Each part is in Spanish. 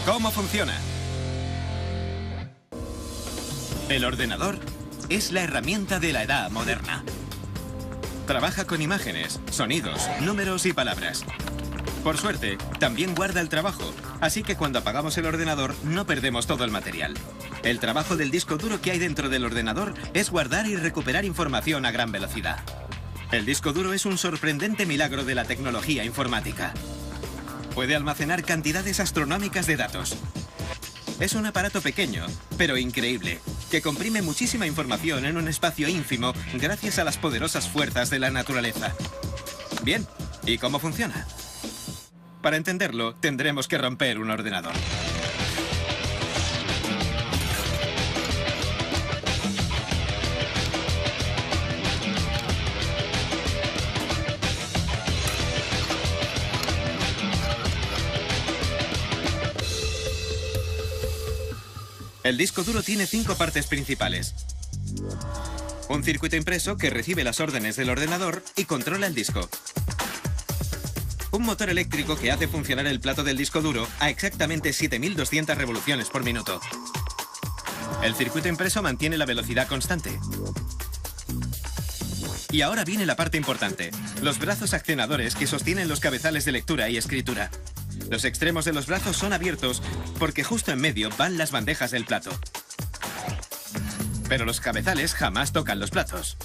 ¿Cómo funciona? El ordenador es la herramienta de la edad moderna. Trabaja con imágenes, sonidos, números y palabras. Por suerte, también guarda el trabajo, así que cuando apagamos el ordenador no perdemos todo el material. El trabajo del disco duro que hay dentro del ordenador es guardar y recuperar información a gran velocidad. El disco duro es un sorprendente milagro de la tecnología informática. Puede almacenar cantidades astronómicas de datos. Es un aparato pequeño, pero increíble, que comprime muchísima información en un espacio ínfimo gracias a las poderosas fuerzas de la naturaleza. Bien, ¿y cómo funciona? Para entenderlo, tendremos que romper un ordenador. El disco duro tiene 5 partes principales. Un circuito impreso que recibe las órdenes del ordenador y controla el disco. Un motor eléctrico que hace funcionar el plato del disco duro a exactamente 7200 revoluciones por minuto. El circuito impreso mantiene la velocidad constante. Y ahora viene la parte importante, los brazos accionadores que sostienen los cabezales de lectura y escritura. Los extremos de los brazos son abiertos porque justo en medio van las bandejas del plato. Pero los cabezales jamás tocan los platos.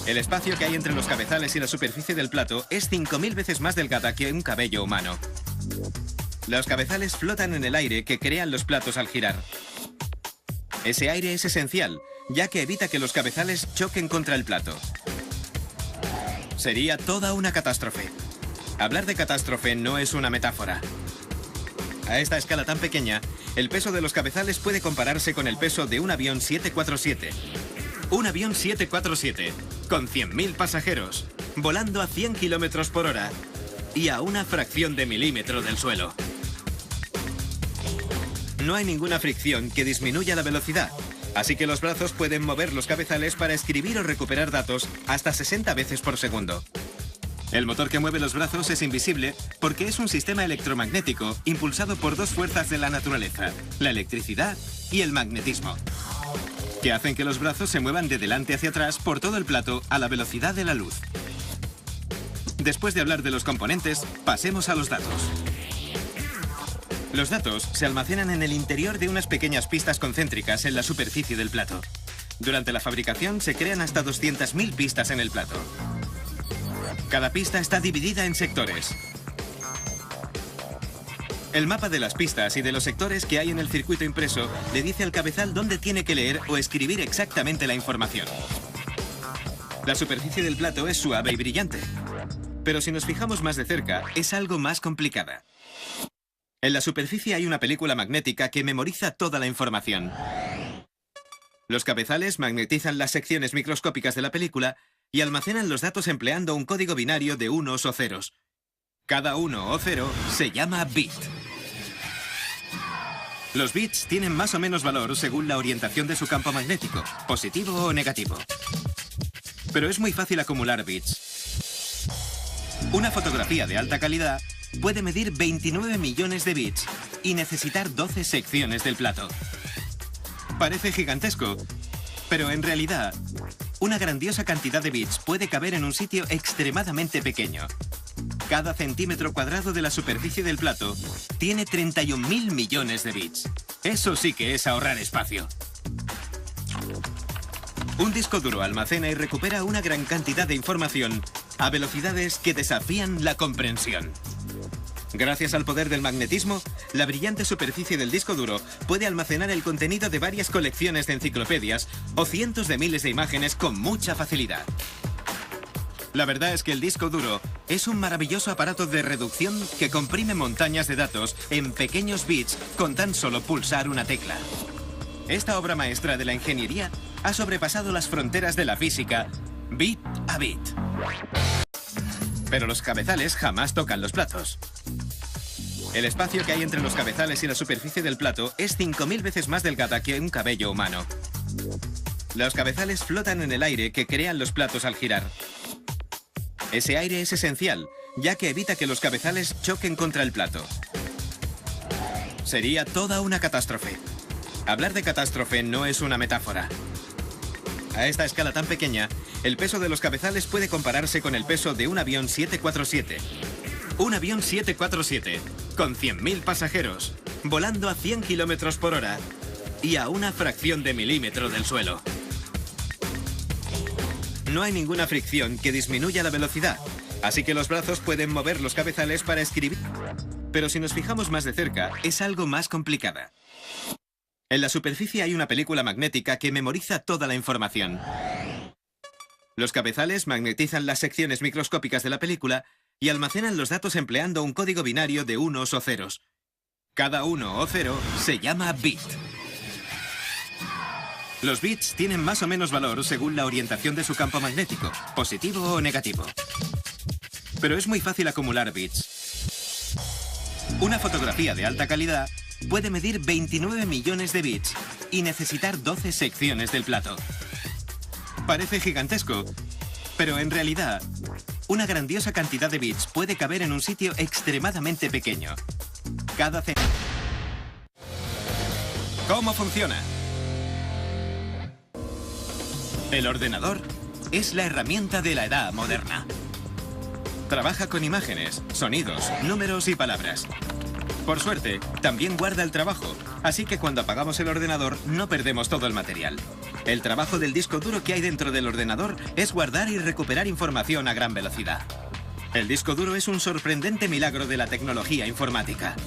El espacio que hay entre los cabezales y la superficie del plato es 5000 veces más delgada que un cabello humano. Los cabezales flotan en el aire que crean los platos al girar. Ese aire es esencial, ya que evita que los cabezales choquen contra el plato. Sería toda una catástrofe. Hablar de catástrofe no es una metáfora. A esta escala tan pequeña, el peso de los cabezales puede compararse con el peso de un avión 747. Un avión 747, con 100.000 pasajeros, volando a 100 kilómetros por hora y a una fracción de milímetro del suelo. No hay ninguna fricción que disminuya la velocidad, así que los brazos pueden mover los cabezales para escribir o recuperar datos hasta 60 veces por segundo. El motor que mueve los brazos es invisible porque es un sistema electromagnético impulsado por 2 fuerzas de la naturaleza, la electricidad y el magnetismo, que hacen que los brazos se muevan de delante hacia atrás por todo el plato a la velocidad de la luz. Después de hablar de los componentes, pasemos a los datos. Los datos se almacenan en el interior de unas pequeñas pistas concéntricas en la superficie del plato. Durante la fabricación se crean hasta 200.000 pistas en el plato. Cada pista está dividida en sectores. El mapa de las pistas y de los sectores que hay en el circuito impreso le dice al cabezal dónde tiene que leer o escribir exactamente la información. La superficie del plato es suave y brillante, pero si nos fijamos más de cerca, es algo más complicada. En la superficie hay una película magnética que memoriza toda la información. Los cabezales magnetizan las secciones microscópicas de la película y almacenan los datos empleando un código binario de unos o ceros. Cada 1 o 0 se llama bit. Los bits tienen más o menos valor según la orientación de su campo magnético, positivo o negativo. Pero es muy fácil acumular bits. Una fotografía de alta calidad puede medir 29 millones de bits y necesitar 12 secciones del plato. Parece gigantesco, pero en realidad, una grandiosa cantidad de bits puede caber en un sitio extremadamente pequeño. Cada centímetro cuadrado de la superficie del plato tiene 31.000 millones de bits. Eso sí que es ahorrar espacio. Un disco duro almacena y recupera una gran cantidad de información a velocidades que desafían la comprensión. Gracias al poder del magnetismo, la brillante superficie del disco duro puede almacenar el contenido de varias colecciones de enciclopedias o cientos de miles de imágenes con mucha facilidad. La verdad es que el disco duro es un maravilloso aparato de reducción que comprime montañas de datos en pequeños bits con tan solo pulsar una tecla. Esta obra maestra de la ingeniería ha sobrepasado las fronteras de la física bit a bit. Pero los cabezales jamás tocan los platos. El espacio que hay entre los cabezales y la superficie del plato es 5000 veces más delgada que un cabello humano. Los cabezales flotan en el aire que crean los platos al girar. Ese aire es esencial, ya que evita que los cabezales choquen contra el plato. Sería toda una catástrofe. Hablar de catástrofe no es una metáfora. A esta escala tan pequeña, el peso de los cabezales puede compararse con el peso de un avión 747. Un avión 747, con 100.000 pasajeros, volando a 100 kilómetros por hora y a una fracción de milímetro del suelo. No hay ninguna fricción que disminuya la velocidad, así que los brazos pueden mover los cabezales para escribir. Pero si nos fijamos más de cerca, es algo más complicada. En la superficie hay una película magnética que memoriza toda la información. Los cabezales magnetizan las secciones microscópicas de la película y almacenan los datos empleando un código binario de unos o ceros. Cada uno o cero se llama bit. Los bits tienen más o menos valor según la orientación de su campo magnético, positivo o negativo. Pero es muy fácil acumular bits. Una fotografía de alta calidad puede medir 29 millones de bits y necesitar 12 secciones del plato. Parece gigantesco, pero en realidad, una grandiosa cantidad de bits puede caber en un sitio extremadamente pequeño. ¿Cómo funciona? El ordenador es la herramienta de la edad moderna. Trabaja con imágenes, sonidos, números y palabras. Por suerte, también guarda el trabajo, así que cuando apagamos el ordenador no perdemos todo el material. El trabajo del disco duro que hay dentro del ordenador es guardar y recuperar información a gran velocidad. El disco duro es un sorprendente milagro de la tecnología informática.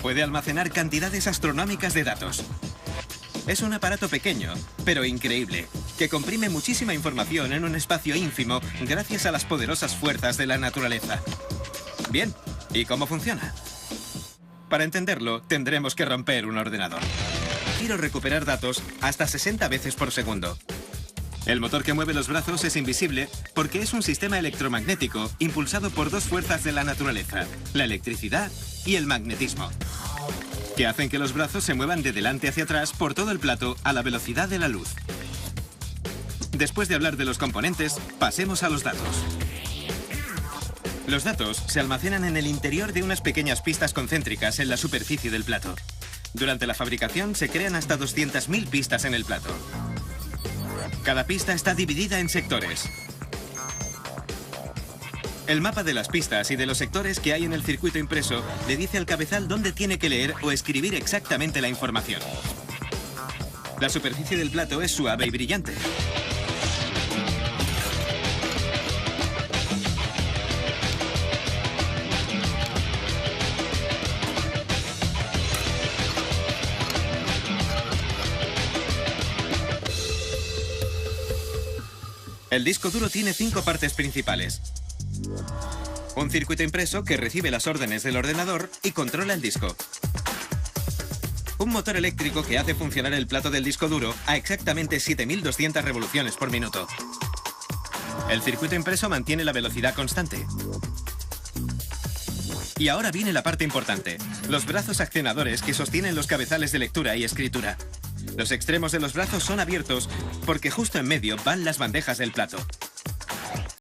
Puede almacenar cantidades astronómicas de datos. Es un aparato pequeño, pero increíble, que comprime muchísima información en un espacio ínfimo gracias a las poderosas fuerzas de la naturaleza. Bien, ¿y cómo funciona? Para entenderlo, tendremos que romper un ordenador. Quiero recuperar datos hasta 60 veces por segundo. El motor que mueve los brazos es invisible porque es un sistema electromagnético impulsado por dos fuerzas de la naturaleza, la electricidad y el magnetismo, que hacen que los brazos se muevan de delante hacia atrás por todo el plato a la velocidad de la luz. Después de hablar de los componentes, pasemos a los datos. Los datos se almacenan en el interior de unas pequeñas pistas concéntricas en la superficie del plato. Durante la fabricación se crean hasta 200.000 pistas en el plato. Cada pista está dividida en sectores. El mapa de las pistas y de los sectores que hay en el circuito impreso le dice al cabezal dónde tiene que leer o escribir exactamente la información. La superficie del plato es suave y brillante. El disco duro tiene 5 partes principales. Un circuito impreso que recibe las órdenes del ordenador y controla el disco. Un motor eléctrico que hace funcionar el plato del disco duro a exactamente 7.200 revoluciones por minuto. El circuito impreso mantiene la velocidad constante. Y ahora viene la parte importante, los brazos accionadores que sostienen los cabezales de lectura y escritura. Los extremos de los brazos son abiertos porque justo en medio van las bandejas del plato.